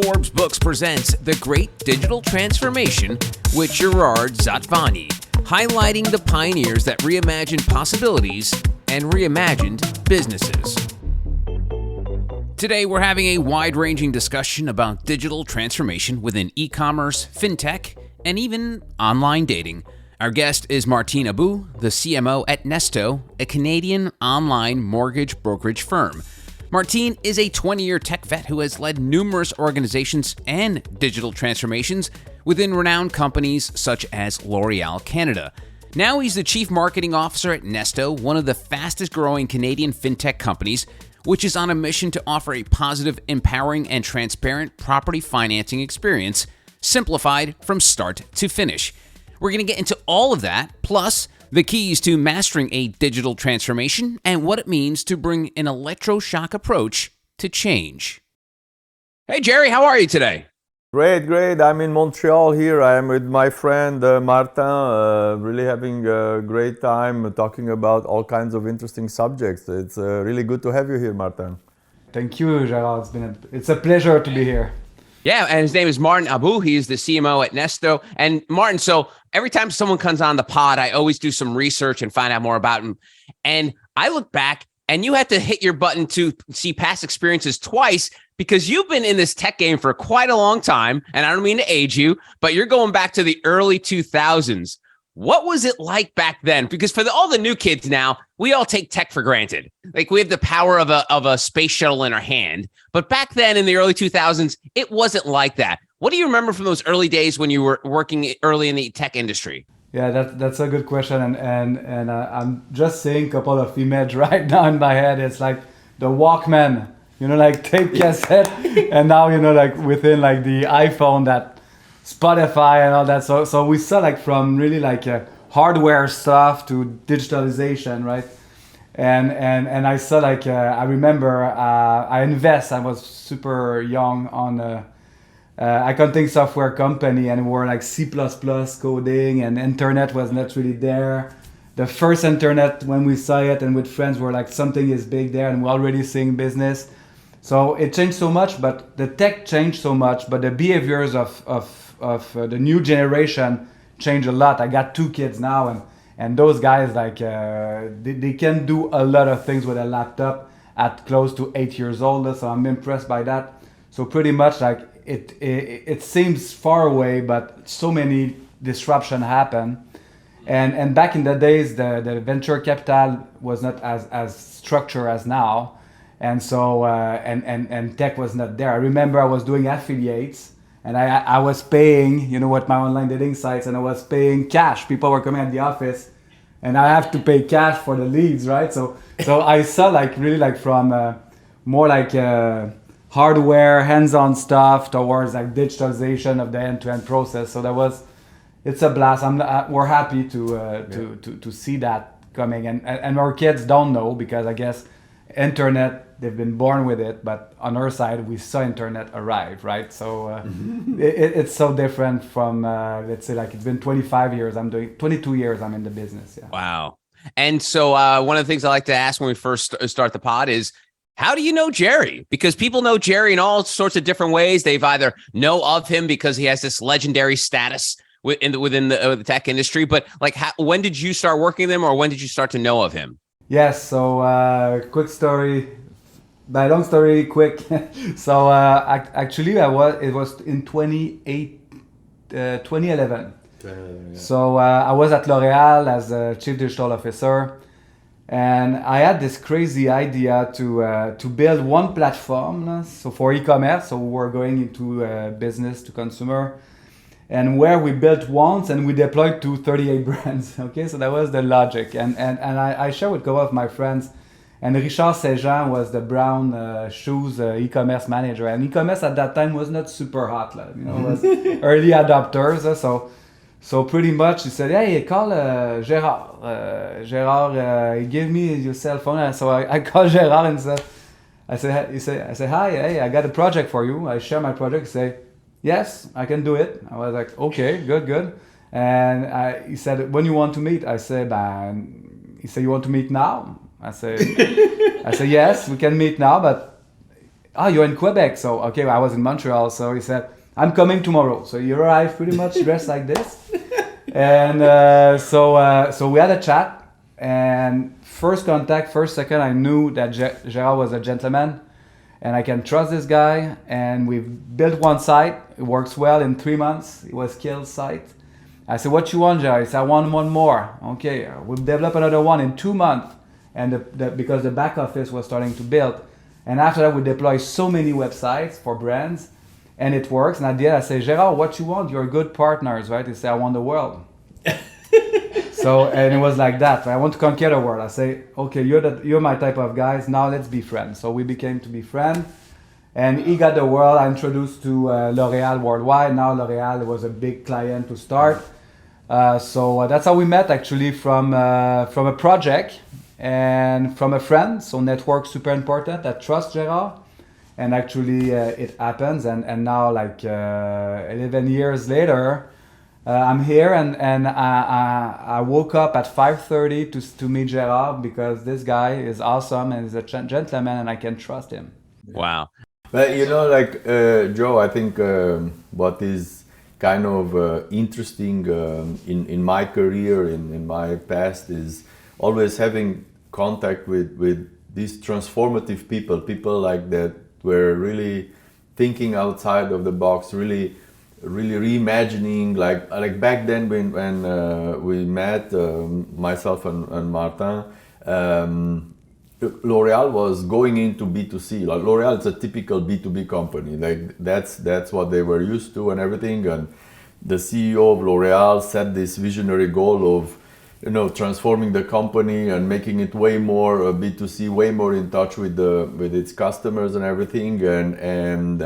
Forbes Books presents The Great Digital Transformation with Gerard Zatvani, highlighting the pioneers that reimagined possibilities and reimagined businesses. Today, we're having a wide-ranging discussion about digital transformation within e-commerce, fintech, and even online dating. Our guest is Martin Aubut, the CMO at Nesto, a Canadian online mortgage brokerage firm. Martin is a 20-year tech vet who has led numerous organizations and digital transformations within renowned companies such as L'Oréal Canada. Now he's the Chief Marketing Officer at Nesto, one of the fastest-growing Canadian fintech companies, which is on a mission to offer a positive, empowering, and transparent property financing experience, simplified from start to finish. We're going to get into all of that, plus the keys to mastering a digital transformation and what it means to bring an electroshock approach to change. Hey, Gerry, how are you today? Great. I'm in Montreal here. I am with my friend Martin, really having a great time talking about all kinds of interesting subjects. It's really good to have you here, Martin. Thank you, Gerard. It's a pleasure to be here. Yeah, and his name is Martin Aubut. He's the CMO at Nesto. And Martin, so every time someone comes on the pod, I always do some research and find out more about him. And I look back, and you had to hit your button to see past experiences twice because you've been in this tech game for quite a long time. And I don't mean to age you, but you're going back to the early 2000s. What was it like back then? Because for all the new kids now, we all take tech for granted. Like we have the power of a space shuttle in our hand. But back then in the early 2000s, it wasn't like that. What do you remember from those early days when you were working early in the tech industry? Yeah, that's a good question. And I'm just seeing a couple of images right now in my head. It's like the Walkman, like tape cassette. And now, like within like the iPhone, that Spotify and all that. So we saw like from really like hardware stuff to digitalization, right? And I saw like I remember I was super young on a accounting software company, and we're like C++ coding, and internet was not really there. The first internet, when we saw it and with friends, were like something is big there, and we're already seeing business. So it changed so much, but the tech changed so much, but the behaviors of the new generation changed a lot. I got 2 kids now, and those guys like they can do a lot of things with a laptop at close to 8 years old. So I'm impressed by that. So pretty much like it seems far away, but so many disruption happen. And back in the days, the venture capital was not as structured as now. And so and tech was not there. I remember I was doing affiliates, and I was paying, what my online dating sites, and I was paying cash. People were coming at the office, and I have to pay cash for the leads, right? So I saw like really like from more like hardware, hands-on stuff towards like digitalization of the end-to-end process. So it's a blast. We're happy to see that coming, and our kids don't know because I guess internet, they've been born with it, but on our side we saw internet arrive, right? So it's so different from let's say like it's been 22 years I'm in the business. Yeah. Wow. And so one of the things I like to ask when we first start the pod is, how do you know Gerry? Because people know Gerry in all sorts of different ways. They've either know of him because he has this legendary status within the tech industry, but like when did you start working with him, or when did you start to know of him? Yes, so quick story, by long story quick. So actually it was in 2011. Yeah. So I was at L'Oréal as a chief digital officer, and I had this crazy idea to build one platform, so for e-commerce. So we were going into business to consumer, and where we built once and we deployed to 38 brands. Okay, so that was the logic. And I shared with a couple of my friends, and Richard Sejean was the brown shoes e-commerce manager. And e-commerce at that time was not super hot, it was early adopters. So pretty much he said, hey, call Gerard. Gerard, give me your cell phone. So I called Gerard and said, I said, hi, hey, I got a project for you. I share my project. He said, yes, I can do it. I was like, okay, good. And he said, when you want to meet? I said, he said, you want to meet now? I said, yes, we can meet now, but oh, you're in Quebec. So, okay, I was in Montreal. So he said, I'm coming tomorrow. So he arrived pretty much dressed like this. And so we had a chat. And first contact, first second, I knew that Gerard was a gentleman. And I can trust this guy. And we've built one site. It works well. In 3 months, it was killed site. I said, what you want, Gerard? He said, I want one more. Okay, we'll develop another one in 2 months. And because the back office was starting to build. And after that, we deploy so many websites for brands. And it works. And at the end, I say, Gerard, what you want? You're good partners, right? He said, I want the world. So, and it was like that. I want to conquer the world. I say, okay, you're my type of guys. Now let's be friends. So we became to be friends. And he got the world. I introduced to L'Oréal worldwide. Now L'Oréal was a big client to start. So that's how we met, actually, from a project and from a friend. So network super important. I trust Gerard. And actually, it happens. And now, like 11 years later, I'm here, and I woke up at 5:30 to meet Gerard, because this guy is awesome and he's a gentleman, and I can trust him. Wow. But Joe, I think what is kind of interesting in my career, in my past, is always having contact with these transformative people like that, were really thinking outside of the box, really reimagining, like back then when we met, myself and Martin, L'Oréal was going into B2C. Like L'Oréal is a typical B2B company. Like that's what they were used to and everything. And the CEO of L'Oréal set this visionary goal of, transforming the company and making it way more B2C, way more in touch with its customers and everything. And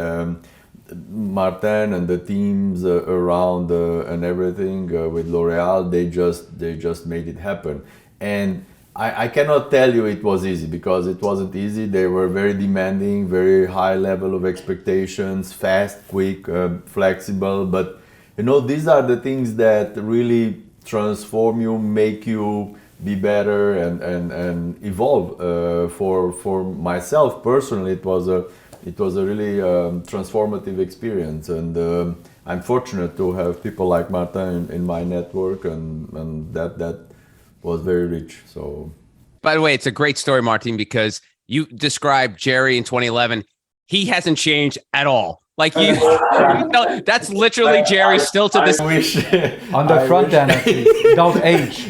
Martin and the teams around and everything with L'Oréal, they just made it happen. And I cannot tell you it was easy, because it wasn't easy. They were very demanding, very high level of expectations, fast, quick, flexible. But these are the things that really transform you, make you be better and evolve. For myself personally, it was a really transformative experience, and I'm fortunate to have people like Martin in my network, and that was very rich. So, by the way, it's a great story, Martin, because you described Gerry in 2011. He hasn't changed at all. Like that's literally Gerry still to this. On the front end, at least. Don't age.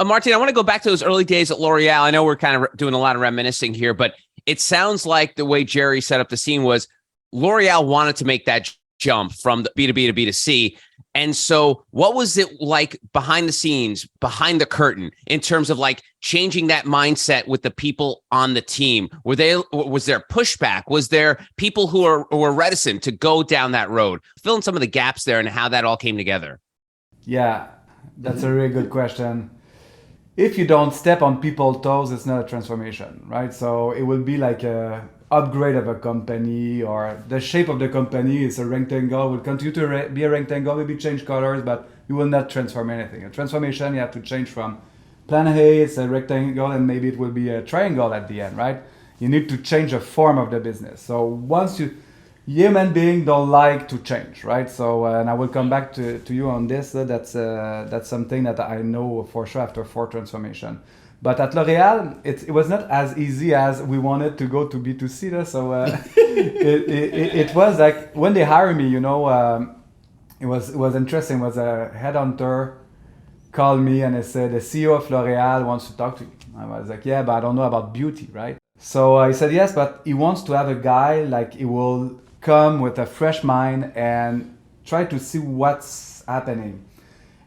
Martin, I want to go back to those early days at L'Oréal. I know we're kind of doing a lot of reminiscing here, but it sounds like the way Gerry set up the scene was L'Oréal wanted to make that jump from the B2B to B2C. And so what was it like behind the scenes, behind the curtain, in terms of like changing that mindset with the people on the team? Was there pushback? Was there people who were reticent to go down that road? Fill in some of the gaps there and how that all came together. Yeah, that's a really good question. If you don't step on people's toes, it's not a transformation, right? So it will be like a upgrade of a company, or the shape of the company is a rectangle, will continue to be a rectangle, maybe change colors, but you will not transform anything. A transformation, you have to change from plan A, it's a rectangle, and maybe it will be a triangle at the end, right? You need to change the form of the business. So once human beings don't like to change, right? So, and I will come back to you on this. That's something that I know for sure after 4 transformation. But at L'Oréal, it was not as easy as we wanted to go to B2C. So it was like when they hired me, it was interesting. It was a headhunter called me and they said, the CEO of L'Oréal wants to talk to you. I was like, yeah, but I don't know about beauty, right? So he said, yes, but he wants to have a guy, like he will come with a fresh mind and try to see what's happening.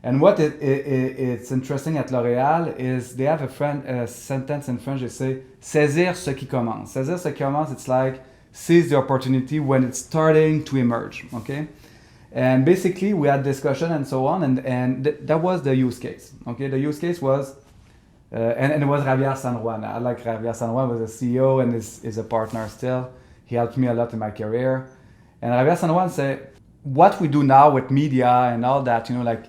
And what it's interesting at L'Oréal is they have a sentence in French, they say, saisir ce qui commence. Saisir ce qui commence, it's like seize the opportunity when it's starting to emerge, okay? And basically we had discussion and so on, and that was the use case, okay? The use case was, and it was Javier San Juan. I like Javier San Juan, was a CEO and is a partner still. He helped me a lot in my career. And Javier San Juan said, what we do now with media and all that, like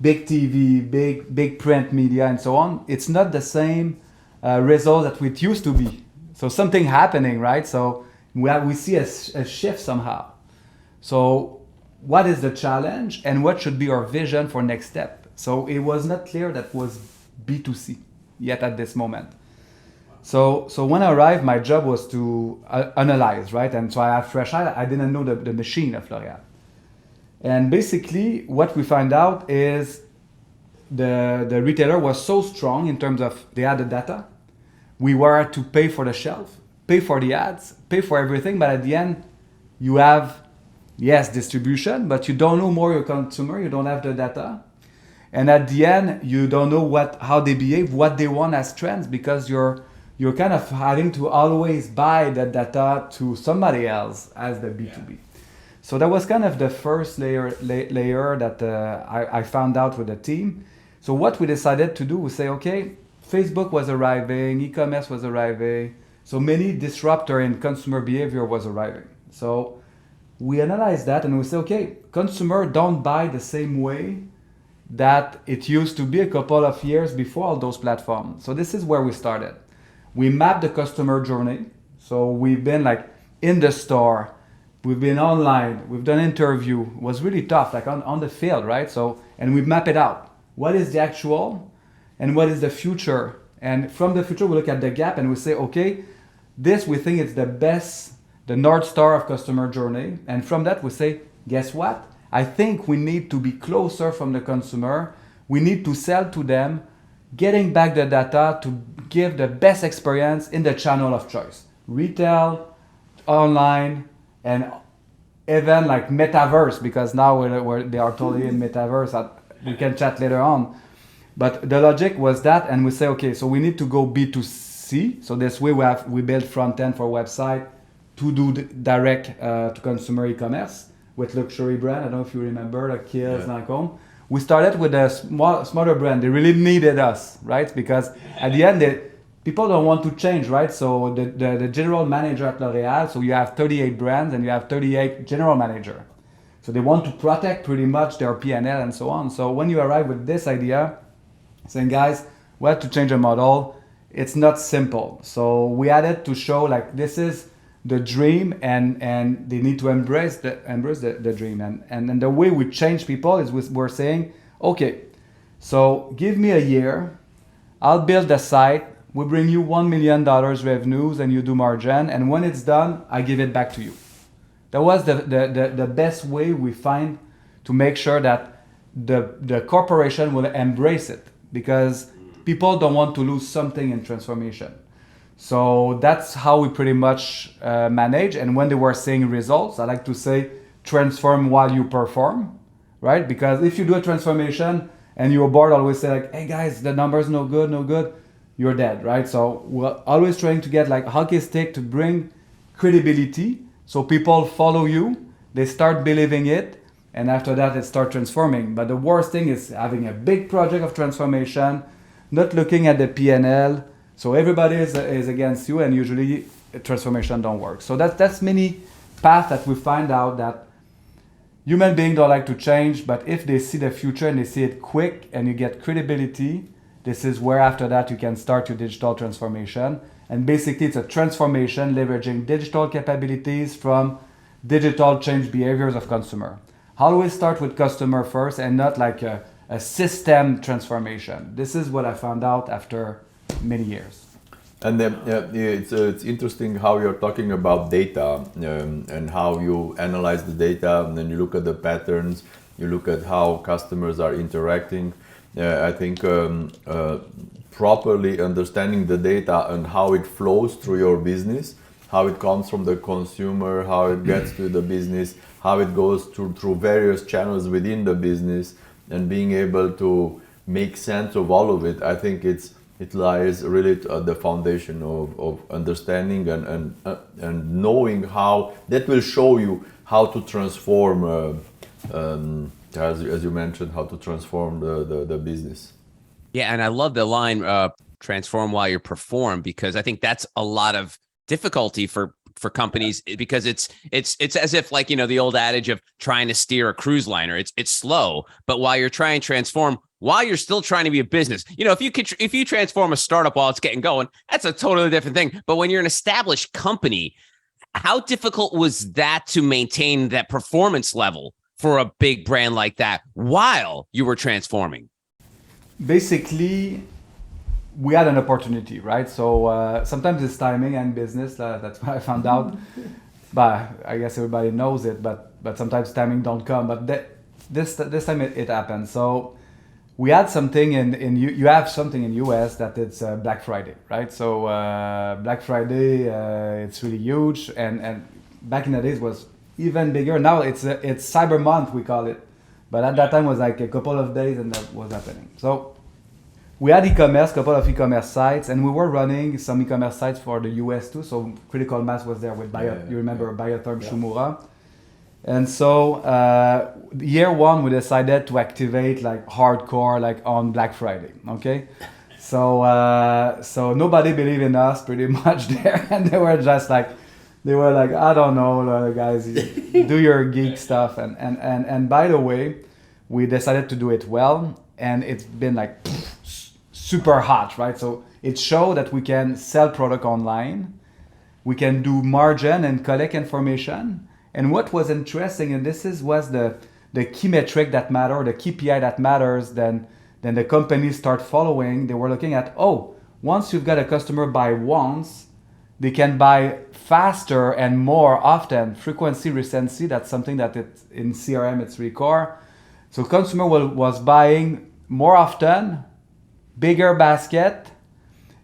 big TV, big print media and so on, it's not the same result that it used to be. So something happening, right? So we see a shift somehow. So what is the challenge and what should be our vision for next step? So it was not clear that was B2C yet at this moment. So when I arrived, my job was to analyze, right? And so I have fresh eye. I didn't know the machine of L'Oréal. And basically what we find out is the retailer was so strong in terms of they had the data. We were to pay for the shelf, pay for the ads, pay for everything. But at the end, you have, yes, distribution, but you don't know more your consumer. You don't have the data. And at the end, you don't know how they behave, what they want as trends, because you're kind of having to always buy the data to somebody else as the B2B. So that was kind of the first layer that I found out with the team. So what we decided to do was say, okay, Facebook was arriving, e-commerce was arriving, so many disruptor in consumer behavior was arriving. So we analyzed that and we say, okay, consumer don't buy the same way that it used to be a couple of years before all those platforms. So this is where we started. We mapped the customer journey. So we've been like in the store, we've been online, we've done interview. It was really tough, like on the field, right? So, and we map it out. What is the actual and what is the future? And from the future, we look at the gap and we say, okay, this we think it's the best, the North Star of customer journey. And from that, we say, guess what? I think we need to be closer from the consumer. We need to sell to them, getting back the data to give the best experience in the channel of choice. Retail, online, and even like metaverse, because now they are totally in metaverse. We can chat later on. But the logic was that, and we say, okay, so we need to go B2C. So this way we build front end for website to do direct to consumer e-commerce with luxury brand. I don't know if you remember, like Kiehl's, Lancôme. We started with a smaller brand. They really needed us, right? Because at the end, people don't want to change, right? So the general manager at L'Oréal, so you have 38 brands and you have 38 general manager. So they want to protect pretty much their P&L and so on. So when you arrive with this idea, saying, guys, we have to change the model, it's not simple. So we added to show like this is the dream and they need to embrace the dream. And the way we change people is we're saying, okay, so give me a year, I'll build a site, we bring you $1 million revenues and you do margin, and when it's done, I give it back to you. That was the best way we find to make sure that the corporation will embrace it, because people don't want to lose something in transformation. So that's how we pretty much manage. And when they were seeing results, I like to say transform while you perform, right? Because if you do a transformation and your board always say like, hey guys, the numbers no good, you're dead, right? So we're always trying to get like hockey stick to bring credibility. So people follow you, they start believing it, and after that it starts transforming. But the worst thing is having a big project of transformation, not looking at the P&L. So everybody is against you, and usually transformation don't work. So that's many paths that we find out that human beings don't like to change, but if they see the future and they see it quick and you get credibility, this is where after that you can start your digital transformation. And basically it's a transformation leveraging digital capabilities from digital change behaviors of consumer. Always start with customer first and not like a system transformation. This is what I found out after many years. And then it's interesting how you're talking about data and how you analyze the data, and then you look at the patterns, you look at how customers are interacting. I think properly understanding the data and how it flows through your business, how it comes from the consumer, how it gets to the business, how it goes through various channels within the business, and being able to make sense of all of it. I think it lies really at the foundation of understanding and knowing how that will show you how to transform, as you mentioned, how to transform the business. Yeah, and I love the line, transform while you perform, because I think that's a lot of difficulty for for companies because it's as if like, the old adage of trying to steer a cruise liner. It's slow, but while you're trying to transform, while you're still trying to be a business, if you transform a startup while it's getting going, that's a totally different thing. But when you're an established company, how difficult was that to maintain that performance level for a big brand like that while you were transforming? Basically, we had an opportunity, right? So sometimes it's timing and business. That's what I found out. But I guess everybody knows it. But sometimes timing don't come. But this time it happened. So we had something you have something in US that it's Black Friday, right? So Black Friday it's really huge, and back in the days was even bigger. Now it's Cyber Month, we call it, but at that time was like a couple of days, and that was happening. So we had e-commerce, couple of e-commerce sites, and we were running some e-commerce sites for the US too. So Critical Mass was there with you remember Biotherm Shumura. And so year one, we decided to activate like hardcore, like on Black Friday. Okay, so nobody believed in us pretty much there, and they were like, I don't know, guys, do your geek stuff. And by the way, we decided to do it well, and it's been like super hot, right? So it showed that we can sell product online, we can do margin and collect information. And what was interesting, and was the key metric that matter, the KPI that matters, then the companies start following. They were looking at, once you've got a customer buy once, they can buy faster and more often. Frequency, recency, that's something that in CRM it's really core. So consumer was buying more often, bigger basket,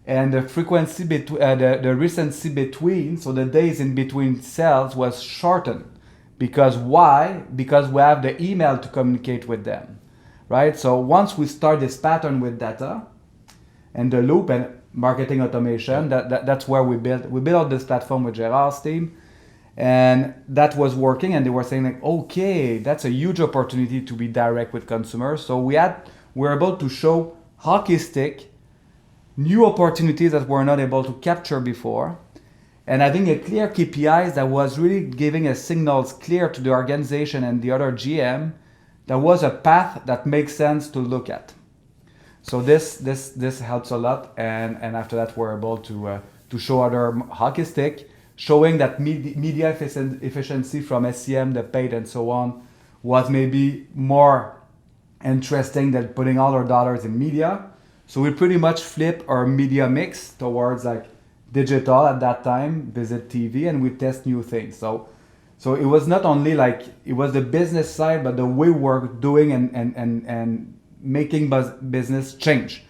and the frequency the recency between, so the days in between sales was shortened. Because why? Because we have the email to communicate with them, right? So once we start this pattern with data and the loop and marketing automation, that's where we built this platform with Gerard's team, and that was working. And they were saying like, okay, that's a huge opportunity to be direct with consumers. So we're able to show hockey stick, new opportunities that we're not able to capture before. And having a clear KPIs that was really giving a signals clear to the organization and the other GM, there was a path that makes sense to look at. So this helps a lot. And after that, we're able to show other hockey stick, showing that media efficiency from SEM, the paid and so on, was maybe more interesting than putting all our dollars in media. So we pretty much flip our media mix towards like digital at that time, visit TV, and we test new things. So it was not only like it was the business side, but the way we're doing and making business change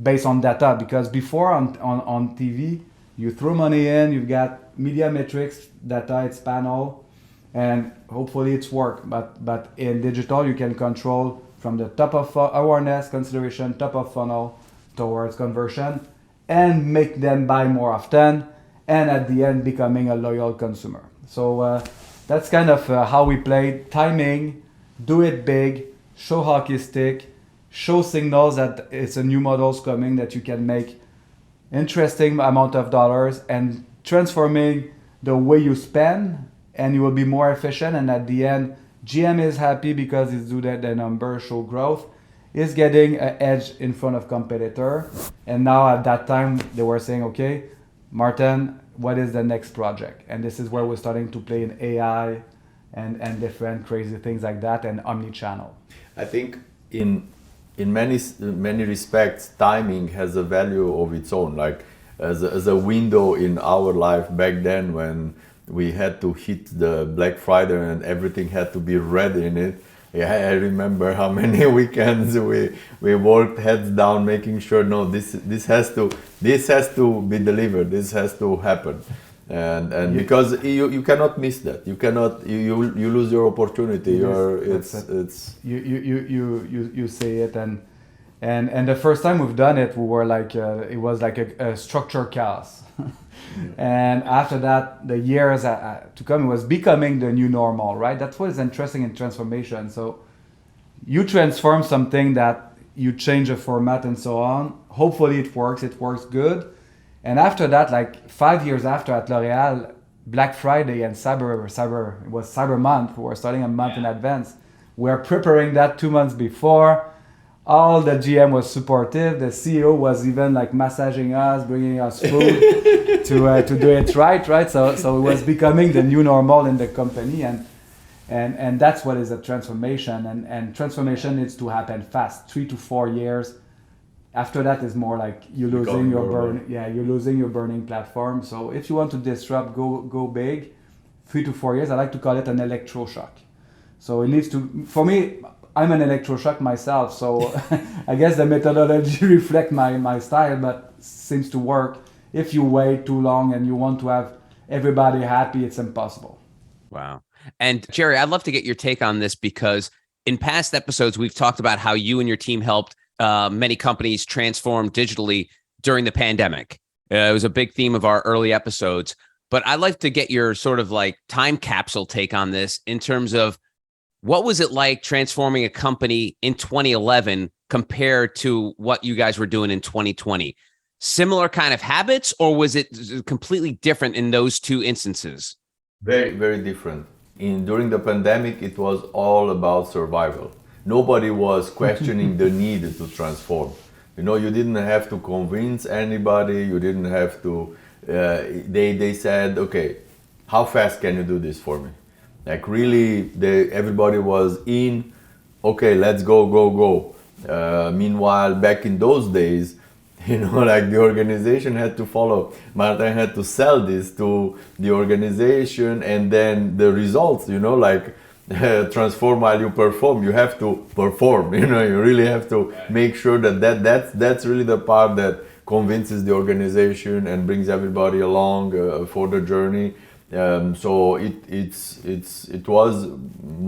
based on data. Because before on TV, you throw money in, you've got media metrics, data, it's panel, and hopefully it's work. But in digital, you can control from the top of awareness, consideration, top of funnel towards conversion, and make them buy more often, and at the end becoming a loyal consumer. So that's kind of how we play. Timing, do it big, show hockey stick, show signals that it's a new models coming that you can make interesting amount of dollars, and transforming the way you spend, and you will be more efficient. And at the end, GM is happy because it's do the number show growth, is getting an edge in front of competitor. And now at that time they were saying, okay, Martin, what is the next project? And this is where we're starting to play in AI and different crazy things like that, and omni-channel. I think in many respects, timing has a value of its own, like as a window in our life back then when we had to hit the Black Friday and everything had to be ready in it. Yeah, I remember how many weekends we worked heads down, making sure this has to be delivered, this has to happen, and because you cannot miss that, you lose your opportunity. You say it, and the first time we've done it, we were like it was like a structure chaos. And after that, the years to come, it was becoming the new normal, right? That's what is interesting in transformation. So you transform something, that you change a format and so on. Hopefully it works good. And after that, like 5 years after at L'Oréal, Black Friday and it was Cyber Month. We were starting a month in advance. We are preparing that 2 months before. All the GM was supportive. The CEO was even like massaging us, bringing us food to do it right. So it was becoming the new normal in the company, and that's what is a transformation. And transformation needs to happen fast, 3 to 4 years. After that is more like you're losing your burning platform. So if you want to disrupt, go big. 3 to 4 years. I like to call it an electroshock. So it needs to. For me, I'm an electroshock myself, so I guess the methodology reflects my style, but seems to work. If you wait too long and you want to have everybody happy, it's impossible. Wow. And Gerry, I'd love to get your take on this, because in past episodes, we've talked about how you and your team helped many companies transform digitally during the pandemic. It was a big theme of our early episodes, but I'd like to get your sort of like time capsule take on this in terms of what was it like transforming a company in 2011 compared to what you guys were doing in 2020? Similar kind of habits, or was it completely different in those two instances? Very, very different. During the pandemic, it was all about survival. Nobody was questioning the need to transform. You didn't have to convince anybody. You didn't have to. They said, okay, how fast can you do this for me? Like really, everybody was in. Okay, let's go. Meanwhile, back in those days, like the organization had to follow. Martin had to sell this to the organization, and then the results, like transform while you perform. You have to perform. You really have to make sure that's really the part that convinces the organization and brings everybody along for the journey. So it was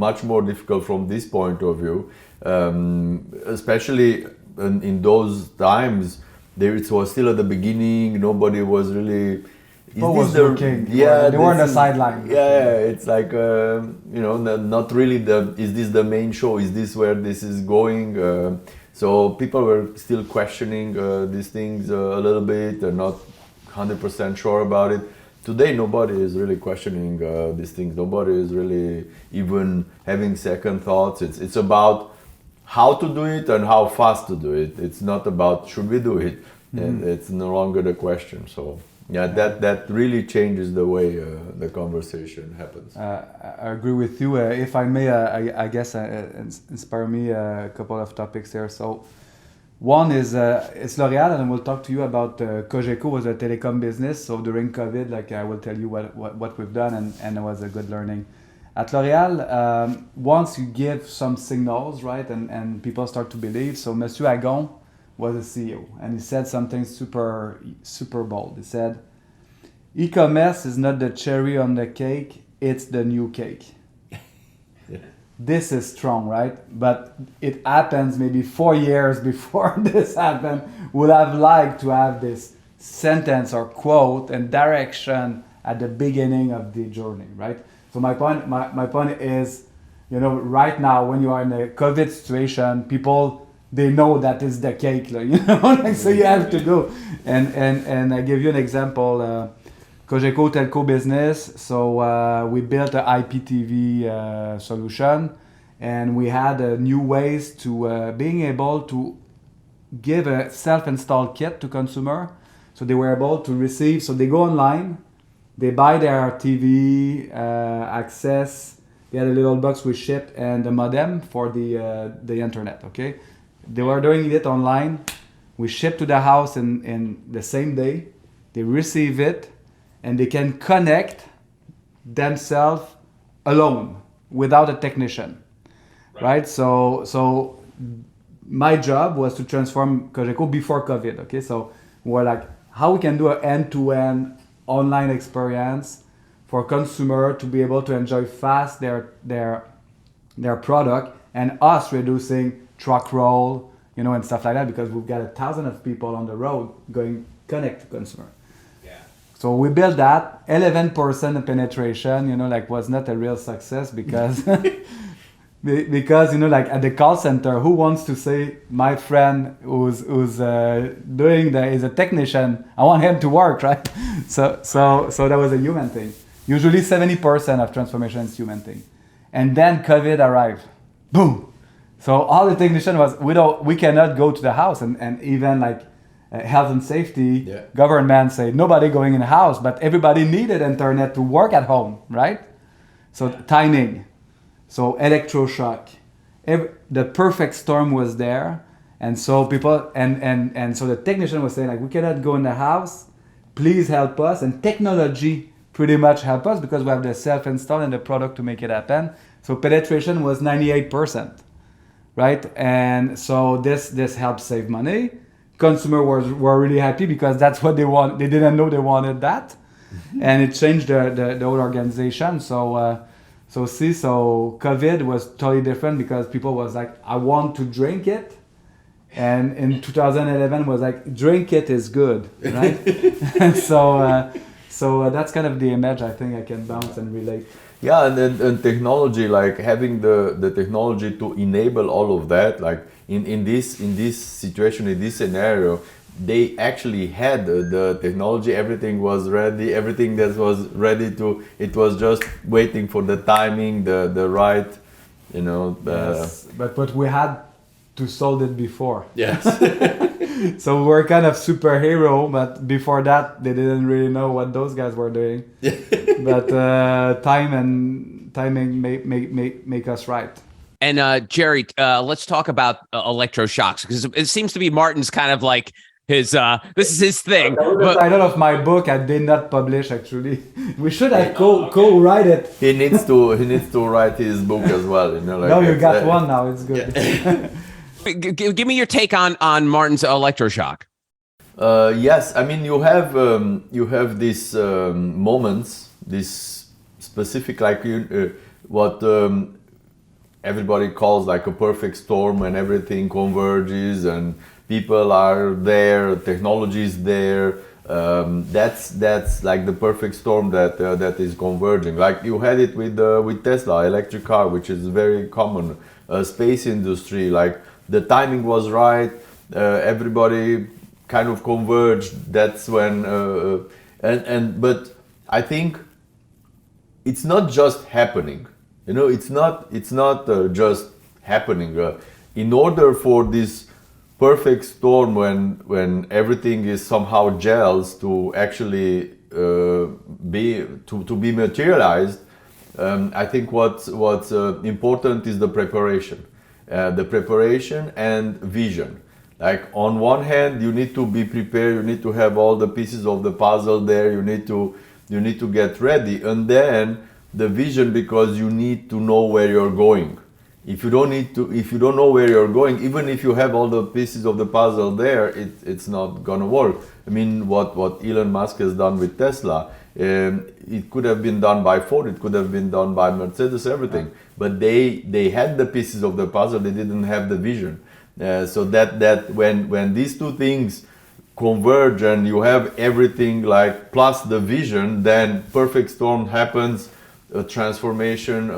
much more difficult from this point of view, especially in those times. It was still at the beginning. Nobody was really. They were on the sideline. Yeah, it's like not really is this the main show? Is this where this is going? So people were still questioning these things a little bit, and not 100% sure about it. Today, nobody is really questioning these things. Nobody is really even having second thoughts. It's about how to do it and how fast to do it. It's not about should we do it. And it's no longer the question. So that really changes the way the conversation happens. I agree with you. If I may, I guess inspire me a couple of topics here. So one is it's L'Oréal, and we'll talk to you about Cogeco was a telecom business. So during COVID, like I will tell you what we've done, and it was a good learning. At L'Oréal, once you give some signals, right, and people start to believe. So Monsieur Agon was a CEO, and he said something super bold. He said, "E-commerce is not the cherry on the cake; it's the new cake." Yeah. This is strong, right? But it happens maybe 4 years before this happened. Would have liked to have this sentence or quote and direction at the beginning of the journey, right? So my point is, right now when you are in a COVID situation, people, they know that is the cake, so you have to go. And I give you an example. Cogeco telco business. So we built an IPTV solution, and we had new ways to being able to give a self-installed kit to consumer. So they were able to receive. So they go online, they buy their TV access. They had a little box we shipped and a modem for the internet. Okay, they were doing it online. We ship to the house in the same day. They receive it, and they can connect themselves alone without a technician, right? So my job was to transform Cogeco before COVID. Okay, so we're like, how we can do an end-to-end online experience for consumer to be able to enjoy fast their product, and us reducing truck roll, and stuff like that, because we've got 1,000 of people on the road going connect to consumer. Yeah. So we built that 11% penetration, was not a real success because because at the call center, who wants to say my friend who's is a technician, I want him to work, right? So that was a human thing. Usually 70% of transformation is human thing. And then COVID arrived. Boom. So all the technician was, we cannot go to the house, and even like health and safety, government say nobody going in the house, but everybody needed internet to work at home, right? So timing, so electroshock, the perfect storm was there. And so people, and so the technician was saying like, we cannot go in the house, please help us. And technology pretty much help us because we have the self-install and the product to make it happen. So penetration was 98%, right? And so this helped save money. Consumers were really happy because that's what they want. They didn't know they wanted that. And it changed the whole organization. So COVID was totally different because people was like, I want to drink it. And in 2011 was like, drink it is good, right? So that's kind of the image I think I can bounce and relate. Yeah, and technology, like having the technology to enable all of that, like in this situation, in this scenario, they actually had the technology, everything was ready, everything that was ready to, it was just waiting for the timing, the right, Yes, but we had to solve it before. Yes. So we're kind of superhero, but before that they didn't really know what those guys were doing. But timing make us right. And Gerry, let's talk about electroshocks, because it seems to be Martin's kind of like his this is his thing. The title of my book I did not publish actually. We should have co-write it. He needs to write his book as well. Like no, you got one now. It's good. Yeah. Give me your take on Martin's electroshock. Yes, I mean you have these moments, this specific like what everybody calls like a perfect storm when everything converges and people are there, technology is there. That's like the perfect storm that is converging. Like you had it with Tesla electric car, which is very common. Space industry, like the timing was right. Everybody kind of converged. That's when but I think it's not just happening. It's not just happening. In order for this perfect storm when everything is somehow gels to actually be materialized, I think what's important is the preparation and vision. Like on one hand, you need to be prepared. You need to have all the pieces of the puzzle there. You need to get ready, and then the vision, because you need to know where you're going. If you don't know where you're going, even if you have all the pieces of the puzzle there, it's not gonna work. I mean, what Elon Musk has done with Tesla, it could have been done by Ford, it could have been done by Mercedes, everything. But they had the pieces of the puzzle, they didn't have the vision. So that when these two things converge and you have everything like plus the vision, then perfect storm happens. A transformation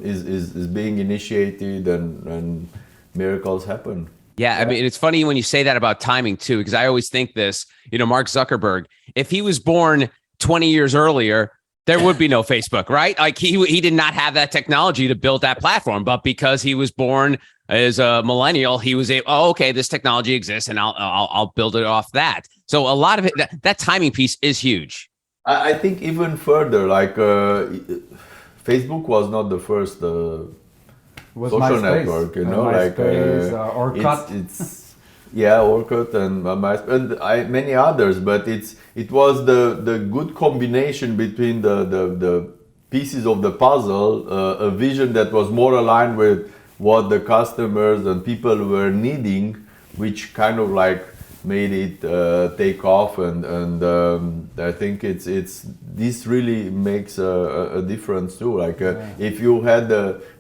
is being initiated and miracles happen. Yeah, I mean, it's funny when you say that about timing too, because I always think this, Mark Zuckerberg, if he was born 20 years earlier, there would be no Facebook, right? Like he did not have that technology to build that platform, but because he was born as a millennial, he was okay, this technology exists and I'll build it off that. So a lot of it, that timing piece is huge. I think even further, like Facebook was not the first social network, Orkut. It's Orkut and MySpace and many others, but it was the good combination between the pieces of the puzzle, a vision that was more aligned with what the customers and people were needing, which kind of like made it take off, and I think this really makes a difference too. Like if you had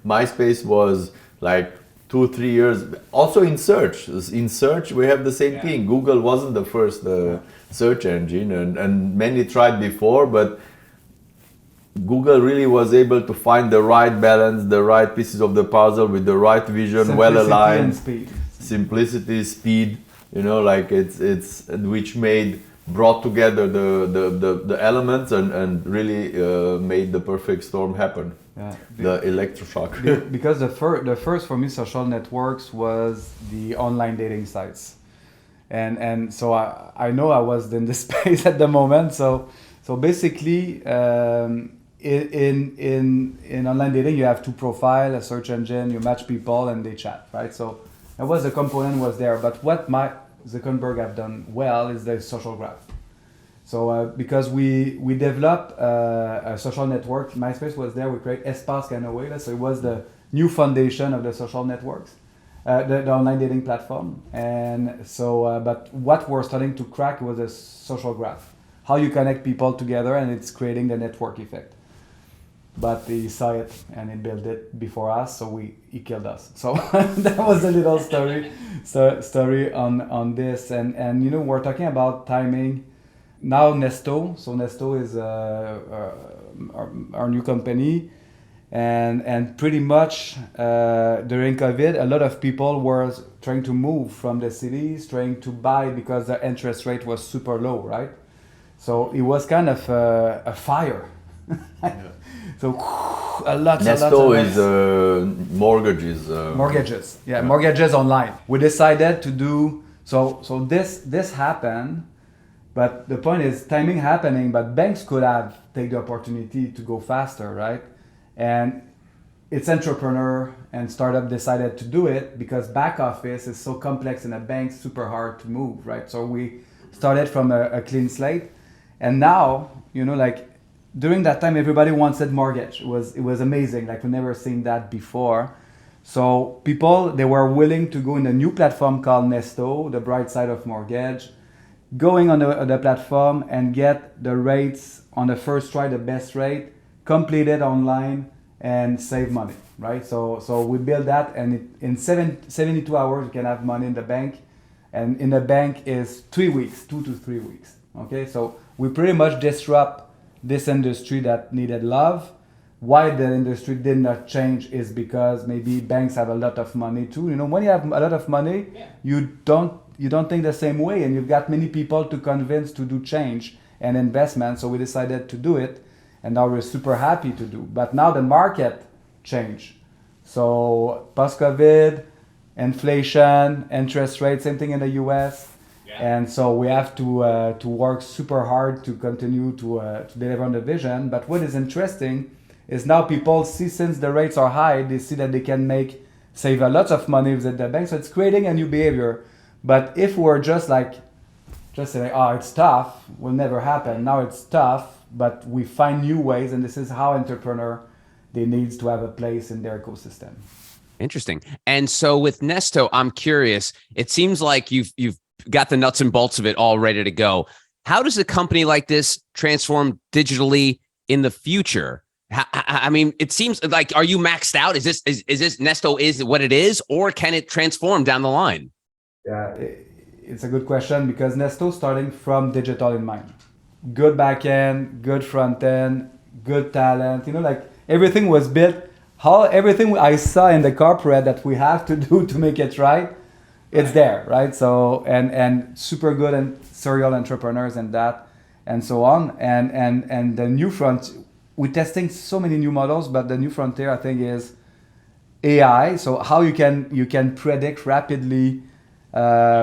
MySpace was like 2-3 years. Also in search we have the same thing. Google wasn't the first search engine, and many tried before, but Google really was able to find the right balance, the right pieces of the puzzle with the right vision, well aligned. Simplicity, speed. Like it's which made brought together the elements and really made the perfect storm happen. Yeah. The electroshock. Because the first for me social networks was the online dating sites, and so I know I was in this space at the moment. So basically, in online dating you have two profiles, a search engine, you match people and they chat, right? So that was the component was there. But what Zuckerberg have done well is the social graph. So because we developed a social network, MySpace was there, we create Espace kind of way. So it was the new foundation of the social networks, the online dating platform. And so, but what we're starting to crack was a social graph, how you connect people together, and it's creating the network effect. But he saw it and he built it before us, so he killed us. So that was a little story on this. And you know, we're talking about timing. Now Nesto, so Nesto is our new company, and pretty much during COVID, a lot of people were trying to move from the cities, trying to buy because the interest rate was super low, right? So it was kind of a fire. So a lot. Nesto is mortgages. Mortgages, yeah, mortgages online. We decided to do so. So this happened. But the point is timing happening, but banks could have take the opportunity to go faster, right? And it's entrepreneur and startup decided to do it because back office is so complex in a bank, super hard to move, right? So we started from a clean slate. And now, you know, like during that time, everybody wanted mortgage. It was amazing. Like we never seen that before. So people, they were willing to go in a new platform called Nesto, the bright side of mortgage, going on the platform and get the rates on the first try, the best rate, complete it online and save money, right? So we build that, and in 72 hours you can have money in the bank, and in the bank is 3 weeks, 2 to 3 weeks, okay? So we pretty much disrupt this industry that needed love. Why the industry did not change is because maybe banks have a lot of money too. You know, when you have a lot of money, you don't think the same way, and you've got many people to convince to do change and investment. So we decided to do it, and now we're super happy to do. But now the market changed. So post-COVID, inflation, interest rates, same thing in the US. And so we have to work super hard to continue to deliver on the vision. But what is interesting is now people see, since the rates are high, they see that they can save a lot of money with the bank. So it's creating a new behavior. But if we're just saying, oh, it's tough, will never happen. Now it's tough, but we find new ways, and this is how entrepreneur, they needs to have a place in their ecosystem. Interesting. And so with Nesto, I'm curious, it seems like you've got the nuts and bolts of it all ready to go. How does a company like this transform digitally in the future? I mean, it seems like, are you maxed out? Is this Nesto is what it is, or can it transform down the line? Yeah, it's a good question, because Nesto starting from digital in mind. Good backend, good front end, good talent. You know, like everything was built. Everything I saw in the corporate that we have to do to make it right, it's there, right? So and super good and serial entrepreneurs and that and so on. And the new front, we're testing so many new models, but the new frontier I think is AI. So how you can predict rapidly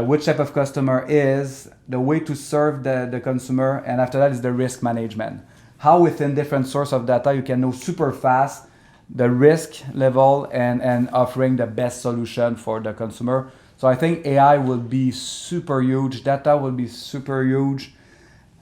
which type of customer is, the way to serve the consumer, and after that is the risk management. How within different source of data you can know super fast the risk level and offering the best solution for the consumer. So I think AI will be super huge, data will be super huge,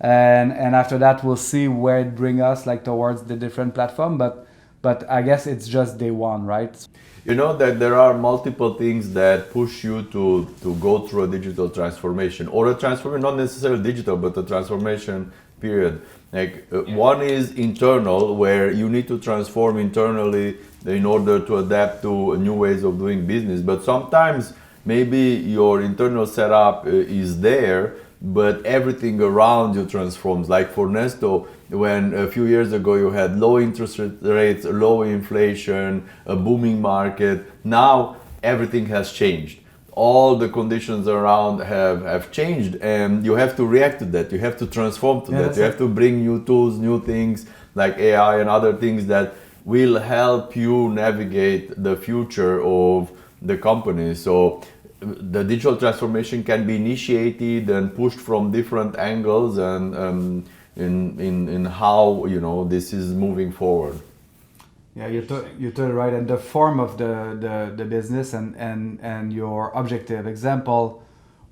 and after that we'll see where it brings us, like towards the different platform. But I guess it's just day one, right? You know that there are multiple things that push you to go through a digital transformation, or a transformation, not necessarily digital, but a transformation period. Like one is internal, where you need to transform internally in order to adapt to new ways of doing business. But sometimes maybe your internal setup is there, but everything around you transforms. Like for Nesto, when a few years ago you had low interest rates, low inflation, a booming market, now everything has changed. all the conditions around have changed, and you have to react to that. You have to transform to that. You have to bring new tools, new things like AI and other things that will help you navigate the future of the company. So the digital transformation can be initiated and pushed from different angles, and in how this is moving forward. Yeah, you're totally right. And the form of the business and your objective. Example,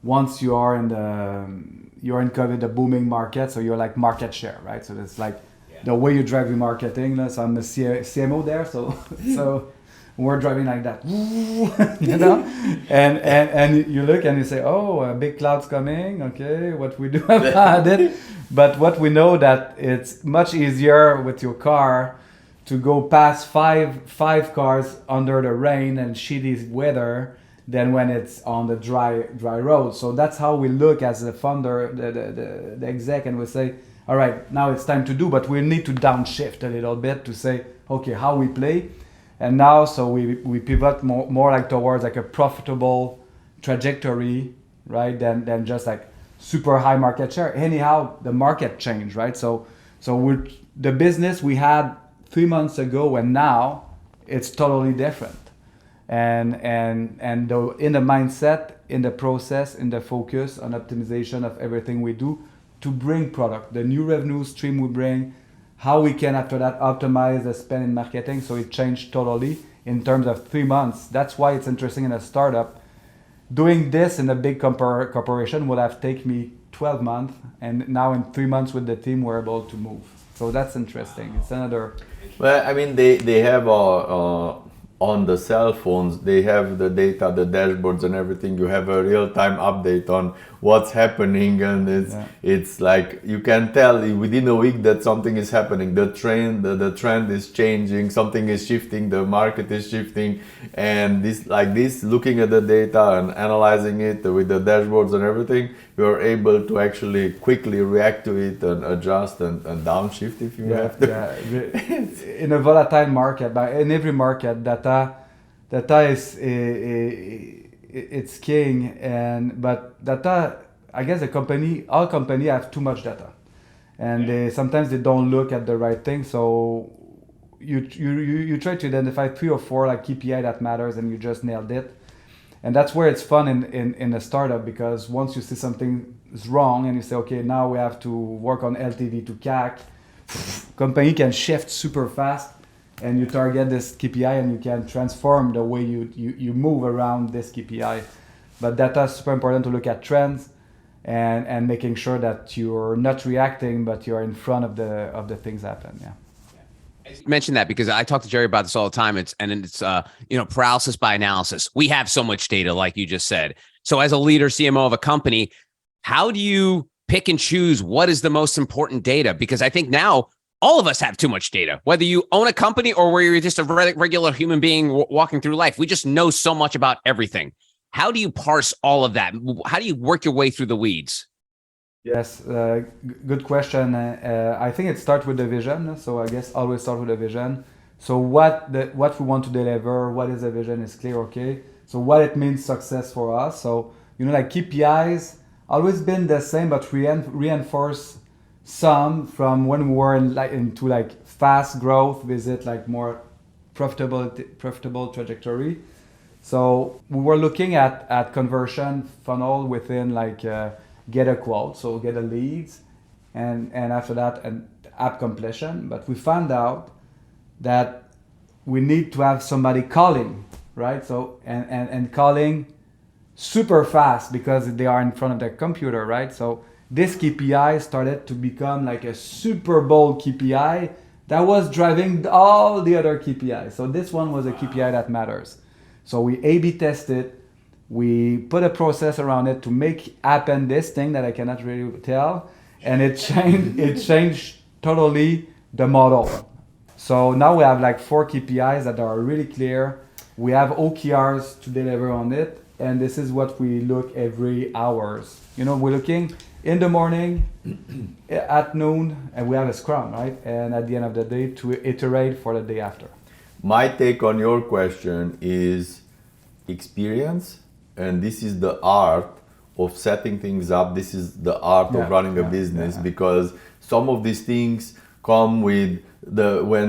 once you're in COVID, the booming market, so you're like market share, right? So it's like the way you drive your marketing. So I'm the CMO there, so we're driving like that, and you look and you say, oh, a big cloud's coming. Okay, what we do about it? But what we know that it's much easier with your car to go past five cars under the rain and shitty weather than when it's on the dry road. So that's how we look as the founder, the exec, and we say, all right, now it's time to do, but we need to downshift a little bit to say, okay, how we play. And now, so we pivot more like towards like a profitable trajectory, right? Than just like super high market share. Anyhow, the market changed, right? So the business we had 3 months ago and now it's totally different. And in the mindset, in the process, in the focus on optimization of everything we do to bring product, the new revenue stream we bring, how we can after that optimize the spend in marketing. So it changed totally in terms of 3 months. That's why it's interesting in a startup. Doing this in a big corporation would have taken me 12 months, and now in 3 months with the team we're able to move. So that's interesting. It's another. Well, I mean, they have on the cell phones, they have the data, the dashboards and everything. You have a real-time update on what's happening, and it's like you can tell within a week that something is happening. The trend is changing, something is shifting, the market is shifting, and this looking at the data and analyzing it with the dashboards and everything, you're able to actually quickly react to it and adjust and downshift if you have to. Yeah. In a volatile market, but in every market, data is it's king. But data, I guess all company have too much data, and sometimes they don't look at the right thing. So you try to identify 3 or 4 like KPI that matters, and you just nailed it. And that's where it's fun in a startup, because once you see something is wrong and you say, okay, now we have to work on LTV to CAC, company can shift super fast, and you target this KPI and you can transform the way you move around this KPI. But data is super important to look at trends and making sure that you're not reacting, but you're in front of the things happen. Yeah. You mentioned that because I talk to Gerry about this all the time. It's paralysis by analysis. We have so much data, like you just said. So as a leader, CMO of a company, how do you pick and choose what is the most important data? Because I think now all of us have too much data, whether you own a company or where you're just a regular human being walking through life. We just know so much about everything. How do you parse all of that? How do you work your way through the weeds? Yes, good question. I think it starts with the vision. So I guess always start with the vision. So what we want to deliver, what is the vision is clear, okay? So what it means success for us. So, like KPIs always been the same, but reinforce some from when we were into fast growth, visit like more profitable trajectory. So we were looking at conversion funnel within get a quote, so get a leads, and after that an app completion. But we found out that we need to have somebody calling, right? So and calling super fast because they are in front of their computer, right? So this KPI started to become like a Super Bowl KPI that was driving all the other KPIs. So this one was a KPI that matters. So we A/B tested. We put a process around it to make happen this thing that I cannot really tell, and it changed totally the model. So now we have 4 KPIs that are really clear. We have OKRs to deliver on it, and this is what we look every hours. We're looking in the morning, at noon, and we have a scrum, right? And at the end of the day to iterate for the day after. My take on your question is experience and this is the art of setting things up. This is the art of running a business, because some of these things come with when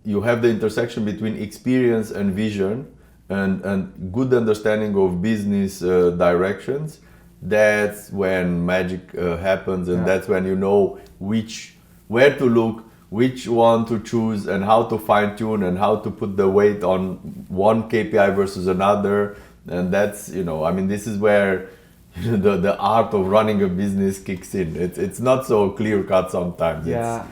you have the intersection between experience and vision and good understanding of business directions. That's when magic happens, and that's when you know where to look, which one to choose, and how to fine tune, and how to put the weight on one KPI versus another. And that's, this is where the art of running a business kicks in. It's not so clear cut sometimes. Yeah,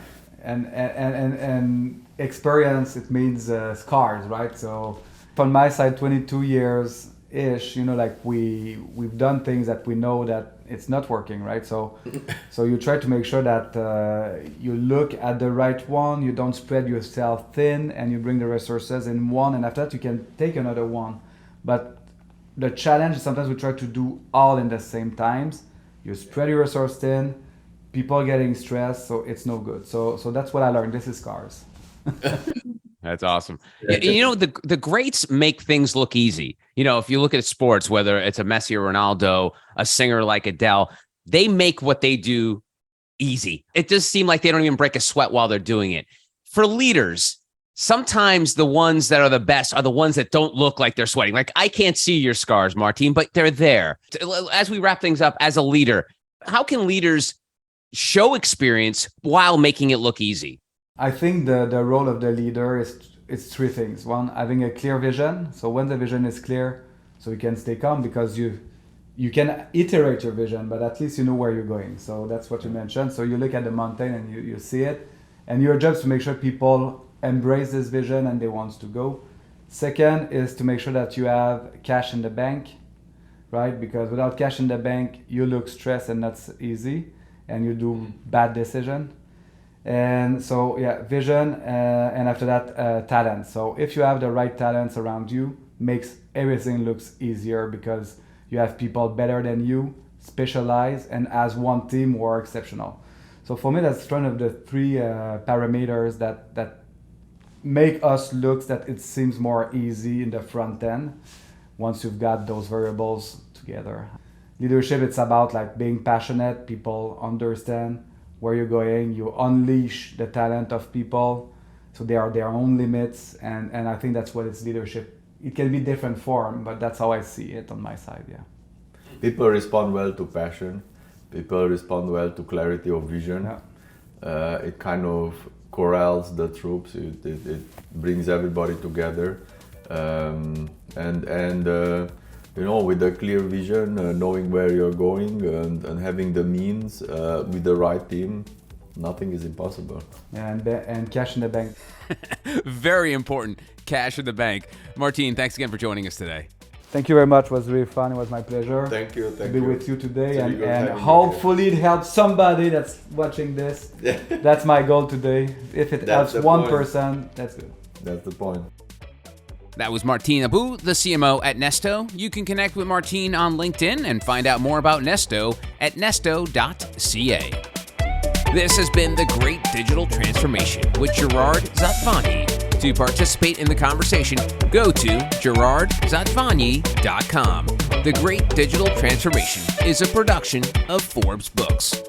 and experience, it means scars, right? So from my side, 22 years ish, we've done things that we know that it's not working, right? So you try to make sure that you look at the right one, you don't spread yourself thin, and you bring the resources in one, and after that you can take another one. But the challenge is sometimes we try to do all in the same times. You spread your resource thin, people getting stressed, so it's no good. So that's what I learned. This is scars. That's awesome. The greats make things look easy. If you look at sports, whether it's a Messi or Ronaldo, a singer like Adele, they make what they do easy. It does seem like they don't even break a sweat while they're doing it. For leaders, sometimes the ones that are the best are the ones that don't look like they're sweating. Like, I can't see your scars, Martin, but they're there. As we wrap things up, as a leader, how can leaders show experience while making it look easy? I think the role of the leader is three things. One, having a clear vision. So when the vision is clear, so you can stay calm, because you can iterate your vision, but at least you know where you're going. So that's what you mentioned. So you look at the mountain and you see it, and your job is to make sure people embrace this vision and they want to go. Second is to make sure that you have cash in the bank, right? Because without cash in the bank, you look stressed, and that's easy, and you do bad decision. And so vision, and after that talent. So if you have the right talents around you, makes everything looks easier, because you have people better than you, specialize, and as one team more exceptional. So for me, that's one of the three parameters that make us look that it seems more easy in the front end once you've got those variables together. Leadership, it's about like being passionate, people understand where you're going, you unleash the talent of people, so they are their own limits, and I think that's what it's leadership. It can be different form, but that's how I see it on my side, People respond well to passion, people respond well to clarity of vision. It kind of corrals the troops, it brings everybody together, with a clear vision, knowing where you're going, and having the means, with the right team, nothing is impossible. And cash in the bank. Very important, cash in the bank. Martin, thanks again for joining us today. Thank you very much. It was really fun. It was my pleasure. Thank you. To be with you today, and hopefully it helps somebody that's watching this. That's my goal today. If it helps one person, that's good. That's the point. That was Martin Aubut, the CMO at Nesto. You can connect with Martin on LinkedIn and find out more about Nesto at nesto.ca. This has been The Great Digital Transformation with Gerard Zatvani. To participate in the conversation, go to gerardzatvani.com. The Great Digital Transformation is a production of Forbes Books.